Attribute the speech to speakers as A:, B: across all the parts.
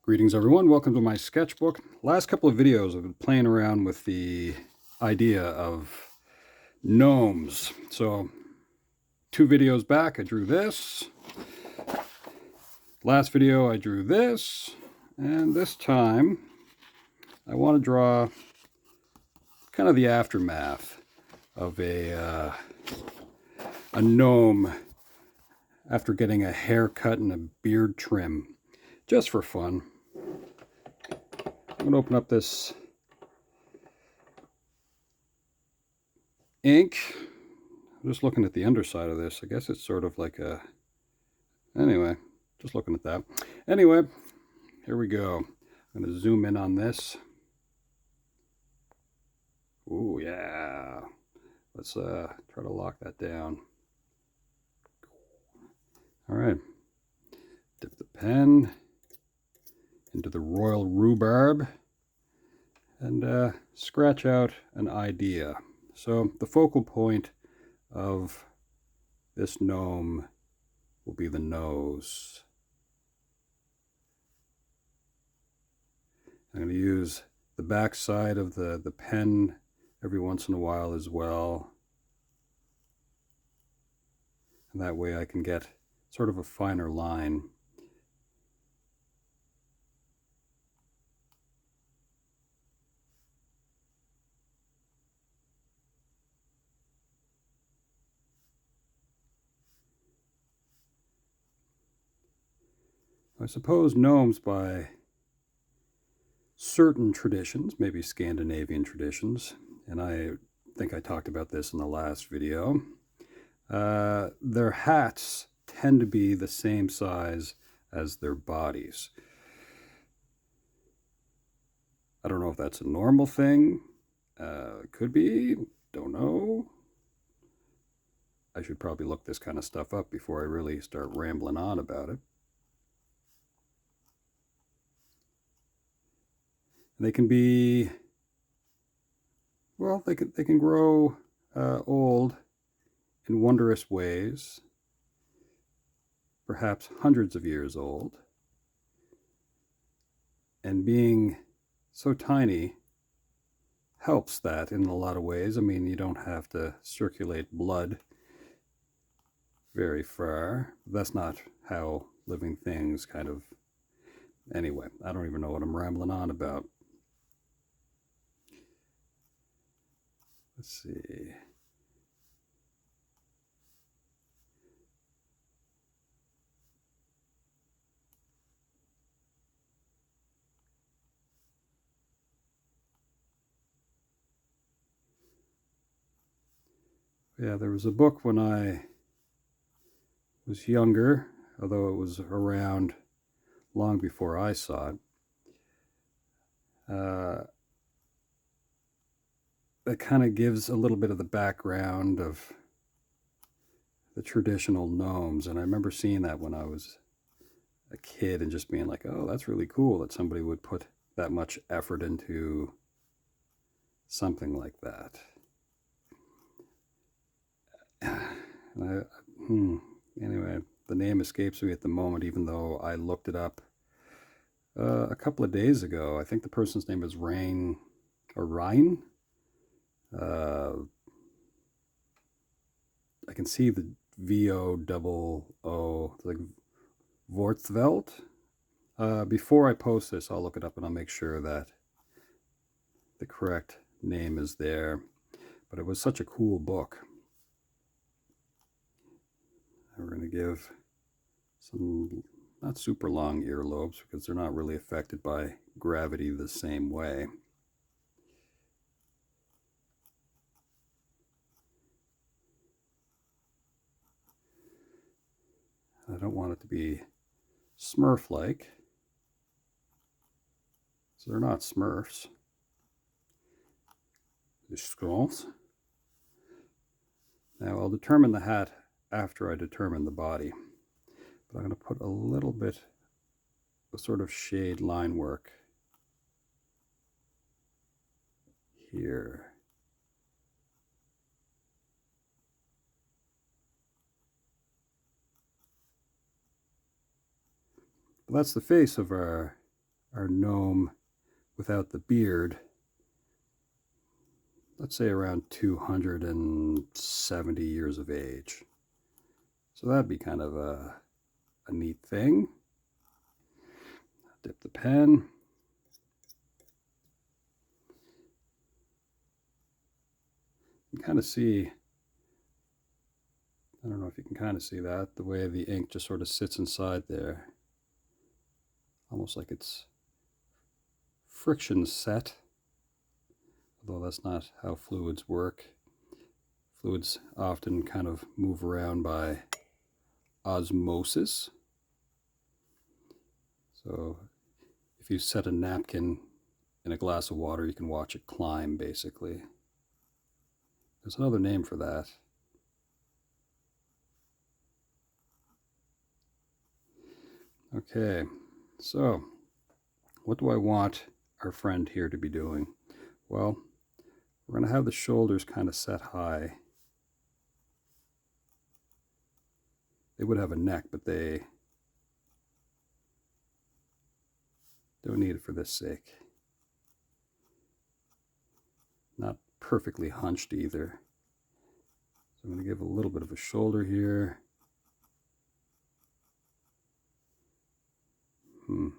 A: Greetings everyone, welcome to my sketchbook. Last couple of videos I've been playing around with the idea of gnomes. So 2 videos back I drew this. Last video I drew this. And this time I want to draw kind of the aftermath of a gnome after getting a haircut and a beard trim. Just for fun. I'm going to open up this ink. I'm just looking at the underside of this. I guess it's sort of like a... Anyway, just looking at that. Anyway, here we go. I'm going to zoom in on this. Ooh, yeah. Let's try to lock that down. All right. Dip the pen into the royal rhubarb and scratch out an idea. So the focal point of this gnome will be the nose. I'm going to use the back side of the pen every once in a while as well. And that way I can get sort of a finer line. I suppose gnomes, by certain traditions, maybe Scandinavian traditions, and I think I talked about this in the last video, their hats tend to be the same size as their bodies. I don't know if that's a normal thing. Could be. Don't know. I should probably look this kind of stuff up before I really start rambling on about it. They can be, well, they can grow old in wondrous ways, perhaps hundreds of years old. And being so tiny helps that in a lot of ways. I mean, you don't have to circulate blood very far. That's not how living things kind of... Anyway, I don't even know what I'm rambling on about. Let's see. Yeah, there was a book when I was younger, although it was around long before I saw it. That kind of gives a little bit of the background of the traditional gnomes, and I remember seeing that when I was a kid and just being like, oh, that's really cool that somebody would put that much effort into something like that. Anyway, the name escapes me at the moment, even though I looked it up a couple of days ago. I think the person's name is Rein. I can see the V-O-O-O, like Poortvliet. Before I post this, I'll look it up and I'll make sure that the correct name is there. But it was such a cool book. We're going to give some not super long earlobes because they're not really affected by gravity the same way. I don't want it to be Smurf-like, so they're not Smurfs. They're skulls. Now I'll determine the hat after I determine the body, but I'm going to put a little bit of sort of shade line work here. But that's the face of our our gnome without the beard, let's say around 270 years of age. So that'd be kind of a neat thing. Dip the pen. You can kind of see, I don't know if you can kind of see that, the way the ink just sort of sits inside there. Almost like it's friction set, although that's not how fluids work. Fluids often kind of move around by osmosis. So if you set a napkin in a glass of water, you can watch it climb, basically. There's another name for that. Okay, so what do I want our friend here to be doing? Well, we're going to have the shoulders kind of set high. They would have a neck, but they don't need it for this sake. Not perfectly hunched either. So I'm going to give a little bit of a shoulder here. I'm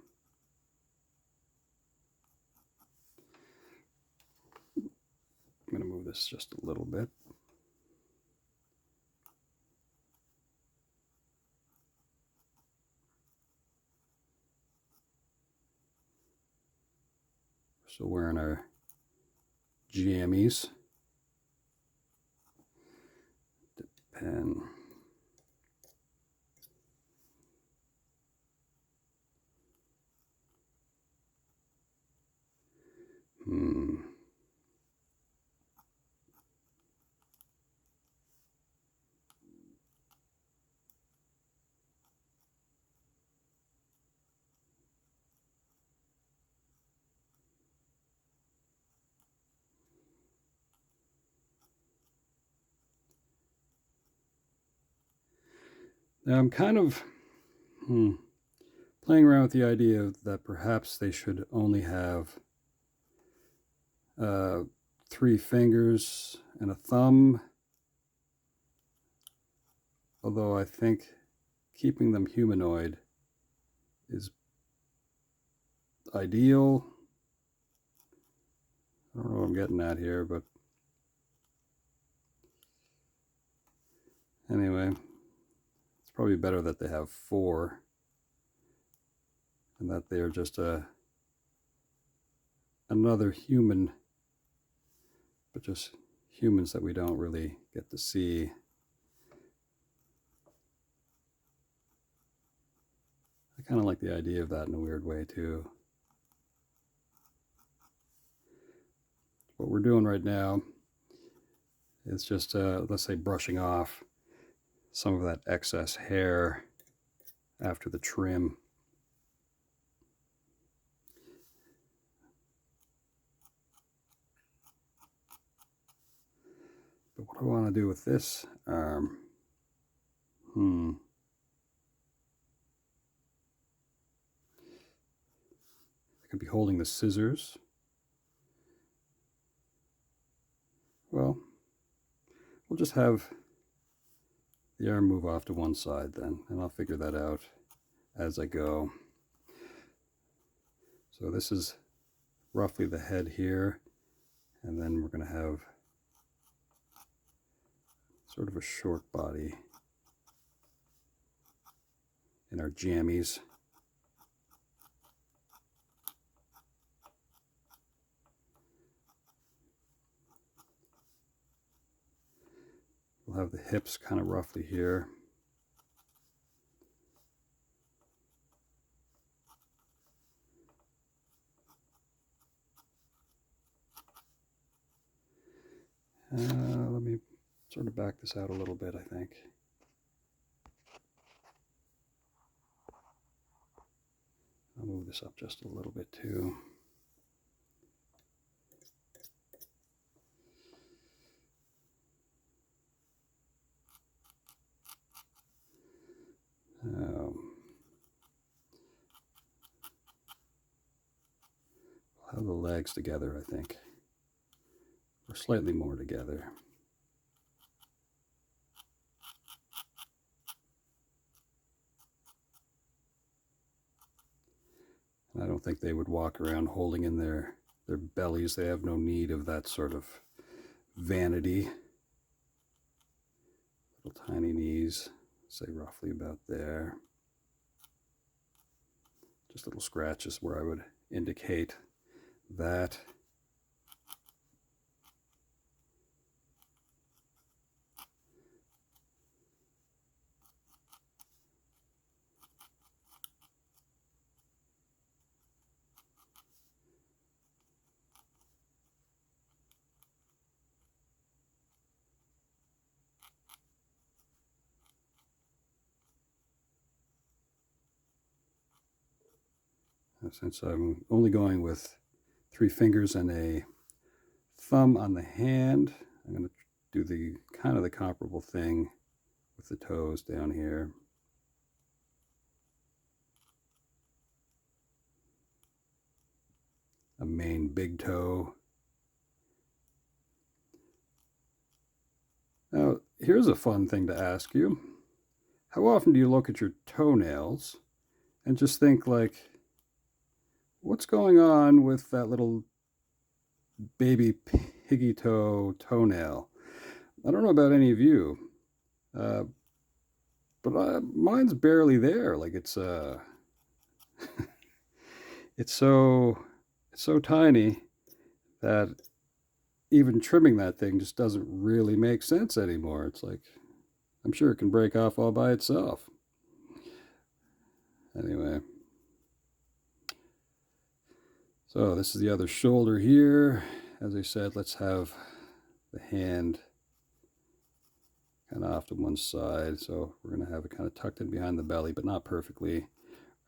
A: going to move this just a little bit. So wearing our jammies. Dip the pen. Now I'm kind of playing around with the idea that perhaps they should only have 3 fingers and a thumb, although I think keeping them humanoid is ideal. I don't know what I'm getting at here, but anyway, it's probably better that they have 4 and that they're just another human, but just humans that we don't really get to see. I kind of like the idea of that in a weird way too. What we're doing right now is just, let's say, brushing off some of that excess hair after the trim. But what do I want to do with this arm? I could be holding the scissors. Well, we'll just have the arm move off to one side then, and I'll figure that out as I go. So this is roughly the head here, and then we're going to have sort of a short body in our jammies. We'll have the hips kind of roughly here. Let me sort of back this out a little bit, I think. I'll move this up just a little bit too. I'll have the legs together, I think, or slightly more together. And I don't think they would walk around holding in their bellies. They have no need of that sort of vanity. Little tiny knees, say roughly about there. Just little scratches where I would indicate that. Since I'm only going with 3 fingers and a thumb on the hand, I'm going to do the kind of the comparable thing with the toes down here. A main big toe. Now, here's a fun thing to ask you. How often do you look at your toenails and just think like, what's going on with that little baby piggy toe toenail? I don't know about any of you, but mine's barely there. Like it's it's so tiny that even trimming that thing just doesn't really make sense anymore. It's like, I'm sure it can break off all by itself. Anyway. So this is the other shoulder here. As I said, let's have the hand kind of off to one side. So we're going to have it kind of tucked in behind the belly, but not perfectly.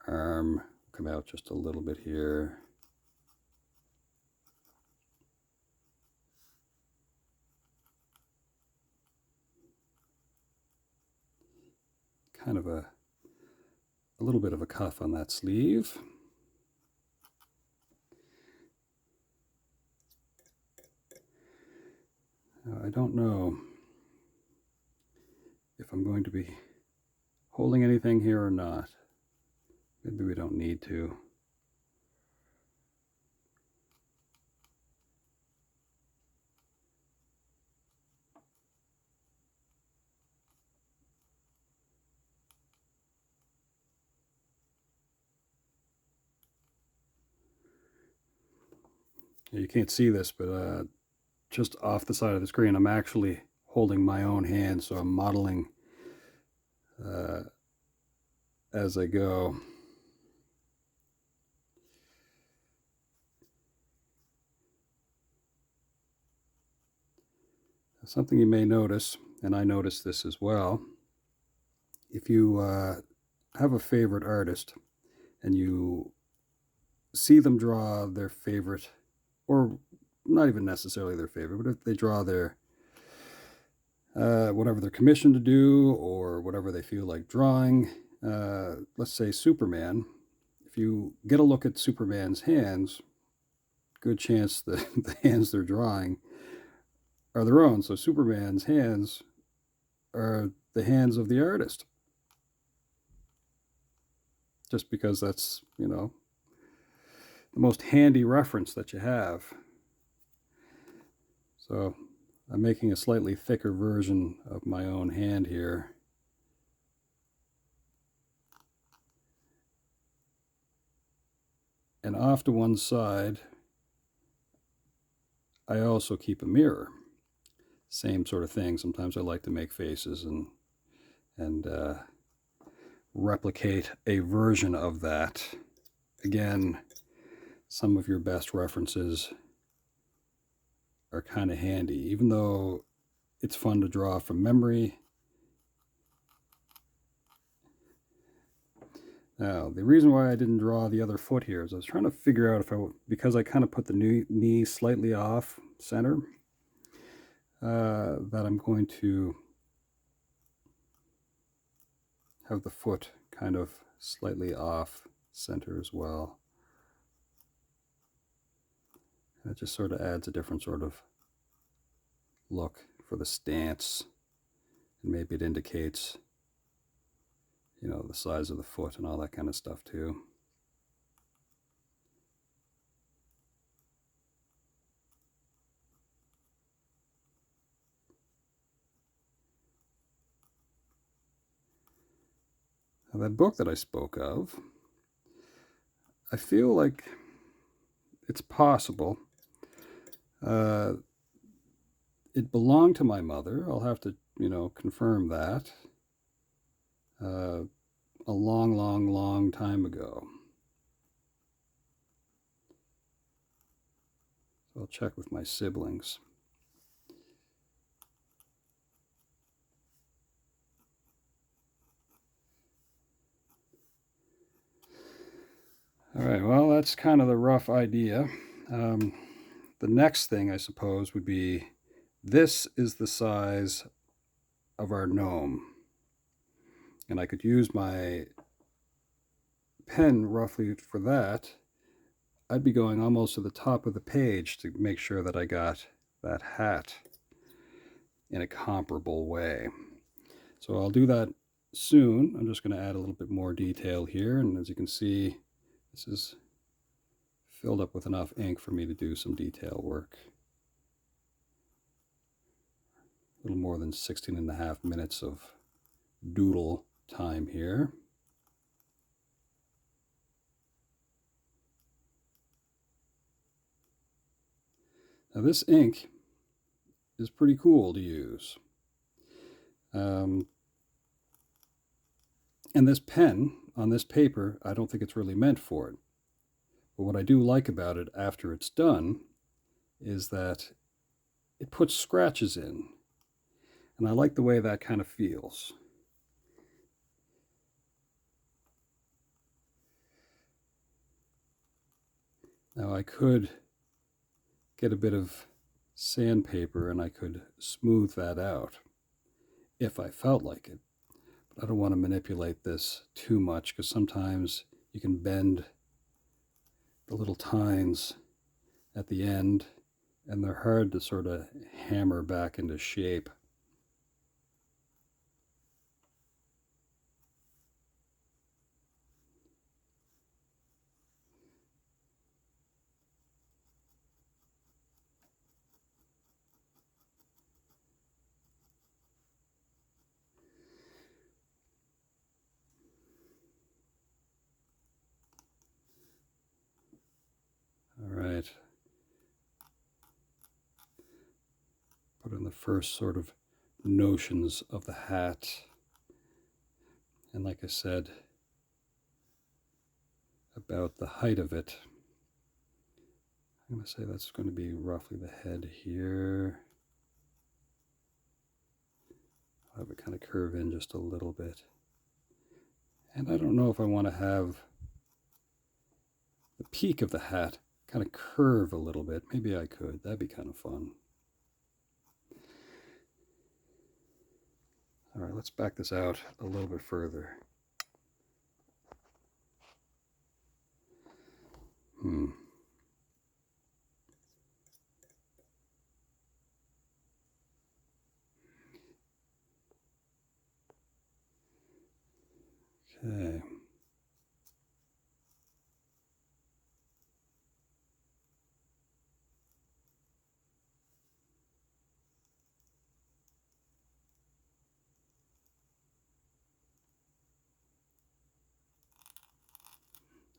A: Arm come out just a little bit here. Kind of a little bit of a cuff on that sleeve. I don't know if I'm going to be holding anything here or not. Maybe we don't need to. You can't see this, but just off the side of the screen, I'm actually holding my own hand, so I'm modeling as I go. Something you may notice, and I noticed this as well, if you have a favorite artist and you see them draw their favorite, or not even necessarily their favorite, but if they draw their whatever they're commissioned to do or whatever they feel like drawing, let's say Superman, if you get a look at Superman's hands, good chance the hands they're drawing are their own. So Superman's hands are the hands of the artist. Just because that's, you know, the most handy reference that you have. So I'm making a slightly thicker version of my own hand here. And off to one side, I also keep a mirror. Same sort of thing. Sometimes I like to make faces and replicate a version of that. Again, some of your best references are kind of handy, even though it's fun to draw from memory. Now, the reason why I didn't draw the other foot here is I was trying to figure out if because I kind of put the knee slightly off center, that I'm going to have the foot kind of slightly off center as well. It just sort of adds a different sort of look for the stance. And maybe it indicates, you know, the size of the foot and all that kind of stuff too. Now, that book that I spoke of, I feel like it's possible. It belonged to my mother. I'll have to, you know, confirm that. A long, long, long time ago. So I'll check with my siblings. All right, well, that's kind of the rough idea. The next thing, I suppose, would be this is the size of our gnome. And I could use my pen roughly for that. I'd be going almost to the top of the page to make sure that I got that hat in a comparable way. So I'll do that soon. I'm just going to add a little bit more detail here. And as you can see, this is filled up with enough ink for me to do some detail work. A little more than 16.5 minutes of doodle time here. Now this ink is pretty cool to use. And this pen on this paper, I don't think it's really meant for it. But what I do like about it after it's done is that it puts scratches in. And I like the way that kind of feels. Now I could get a bit of sandpaper and I could smooth that out if I felt like it. But I don't want to manipulate this too much because sometimes you can bend the little tines at the end and they're hard to sort of hammer back into shape. All right. Put in the first sort of notions of the hat. And like I said, about the height of it, I'm going to say that's going to be roughly the head here. I'll have it kind of curve in just a little bit. And I don't know if I want to have the peak of the hat kind of curve a little bit. Maybe I could. That'd be kind of fun. All right, let's back this out a little bit further. Okay.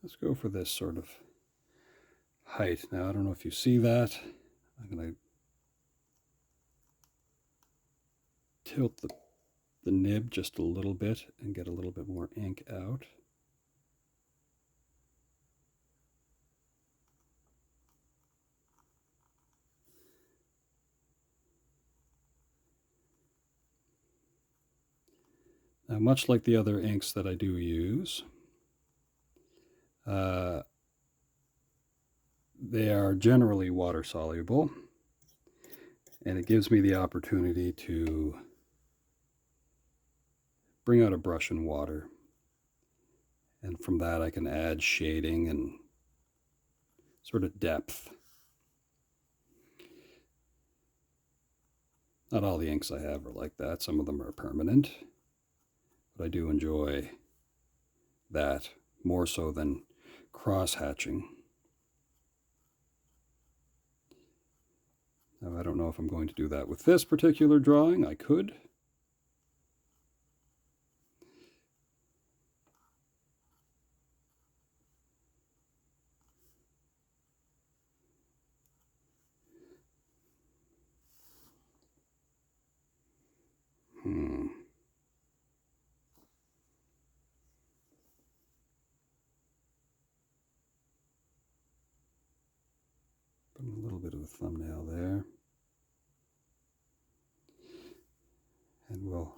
A: Let's go for this sort of height. Now, I don't know if you see that. I'm going to tilt the nib just a little bit and get a little bit more ink out. Now, much like the other inks that I do use, they are generally water soluble, and it gives me the opportunity to bring out a brush in water, and from that I can add shading and sort of depth. Not all the inks I have are like that. Some of them are permanent. But I do enjoy that more so than cross-hatching. Now, I don't know if I'm going to do that with this particular drawing. I could. Put a little bit of a thumbnail there. And we'll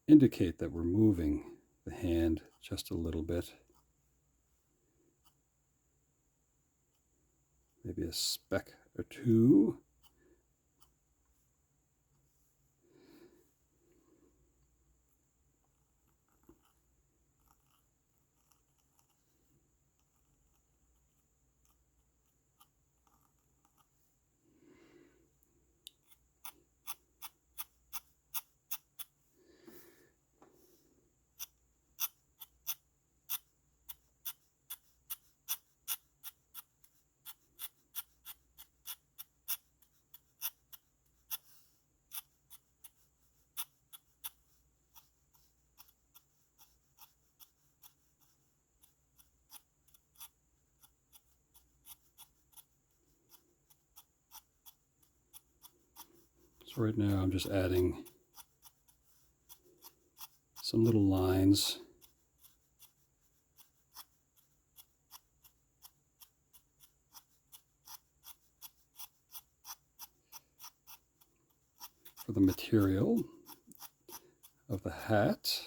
A: indicate that we're moving the hand just a little bit. Maybe a speck or two. So right now I'm just adding some little lines. For the material of the hat.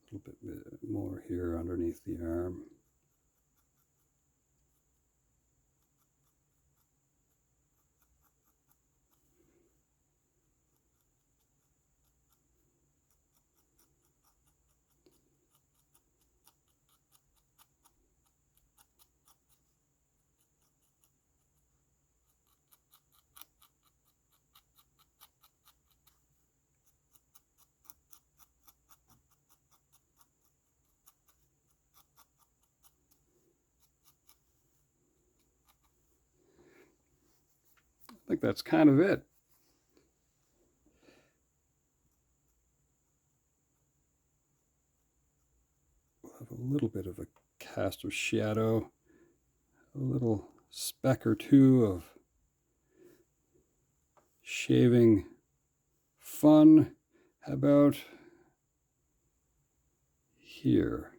A: A little bit more here underneath the arm. I think that's kind of it. We'll have a little bit of a cast of shadow, a little speck or two of shaving fun. How about here?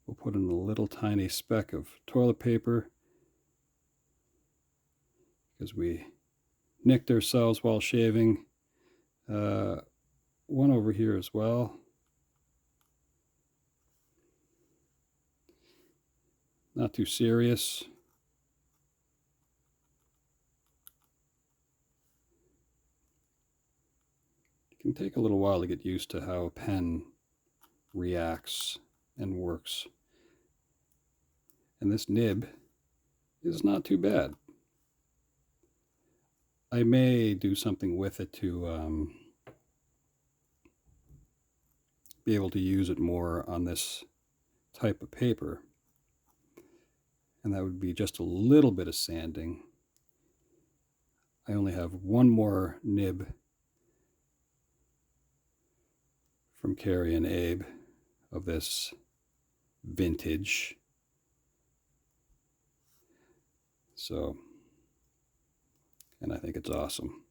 A: We'll put in a little tiny speck of toilet paper because we nicked ourselves while shaving. One over here as well. Not too serious. It can take a little while to get used to how a pen reacts and works. And this nib is not too bad. I may do something with it to be able to use it more on this type of paper. And that would be just a little bit of sanding. I only have one more nib from Carrie and Abe of this vintage. So, and I think it's awesome.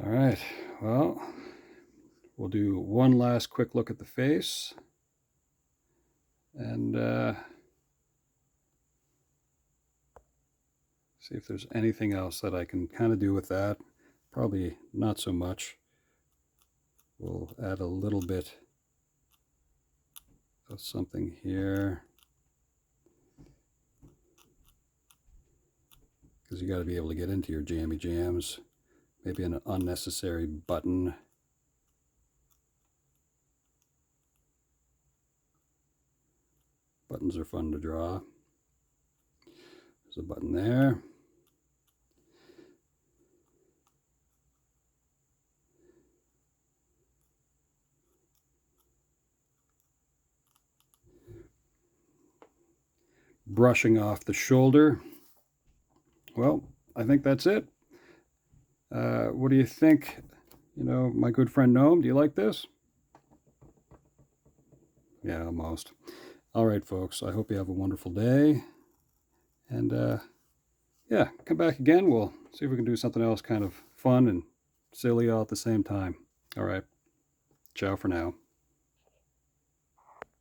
A: All right, well, we'll do one last quick look at the face. And see if there's anything else that I can kind of do with that. Probably not so much. We'll add a little bit of something here, because you got to be able to get into your jammy jams. Maybe an unnecessary button. Buttons are fun to draw. There's a button there. Brushing off the shoulder. Well, I think that's it. What do you think? You know, my good friend Gnome, do you like this? Yeah, almost. All right, folks, I hope you have a wonderful day. And yeah, come back again. We'll see if we can do something else kind of fun and silly all at the same time. All right. Ciao for now.